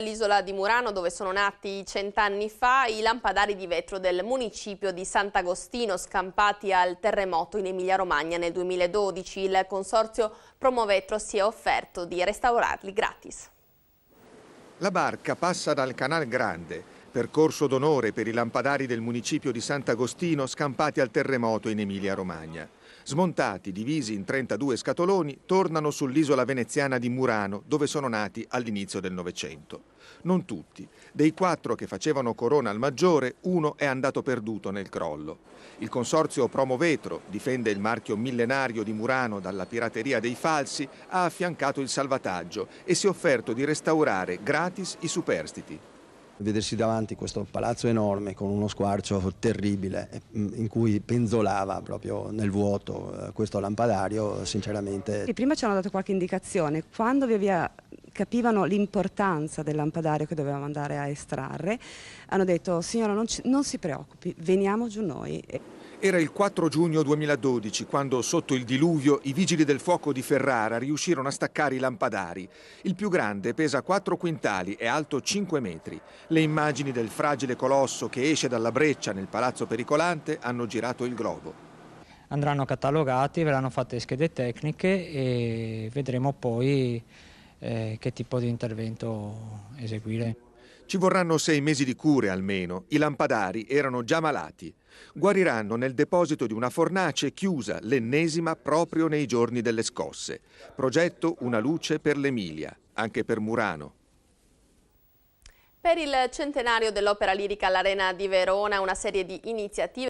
L'isola di Murano, dove sono nati 100 anni fa i lampadari di vetro del municipio di Sant'Agostino, scampati al terremoto in Emilia-Romagna nel 2012. Il consorzio Promovetro si è offerto di restaurarli gratis. La barca passa dal Canal Grande, percorso d'onore per i lampadari del municipio di Sant'Agostino scampati al terremoto in Emilia-Romagna. Smontati, divisi in 32 scatoloni, tornano sull'isola veneziana di Murano, dove sono nati all'inizio del Novecento. Non tutti. Dei 4 che facevano corona al maggiore, uno è andato perduto nel crollo. Il consorzio Promovetro difende il marchio millenario di Murano dalla pirateria dei falsi, ha affiancato il salvataggio e si è offerto di restaurare gratis i superstiti. Vedersi davanti questo palazzo enorme con uno squarcio terribile in cui penzolava proprio nel vuoto questo lampadario, sinceramente. Prima ci hanno dato qualche indicazione, quando via via capivano l'importanza del lampadario che dovevamo andare a estrarre, hanno detto: signora, non si preoccupi, veniamo giù noi. Era il 4 giugno 2012 quando sotto il diluvio i vigili del fuoco di Ferrara riuscirono a staccare i lampadari. Il più grande pesa 4 quintali e alto 5 metri. Le immagini del fragile colosso che esce dalla breccia nel palazzo pericolante hanno girato il globo. Andranno catalogati, verranno fatte schede tecniche e vedremo poi che tipo di intervento eseguire. Ci vorranno 6 mesi di cure almeno. I lampadari erano già malati. Guariranno nel deposito di una fornace chiusa, l'ennesima proprio nei giorni delle scosse. Progetto Una luce per l'Emilia, anche per Murano. Per il centenario dell'opera lirica all'Arena di Verona, una serie di iniziative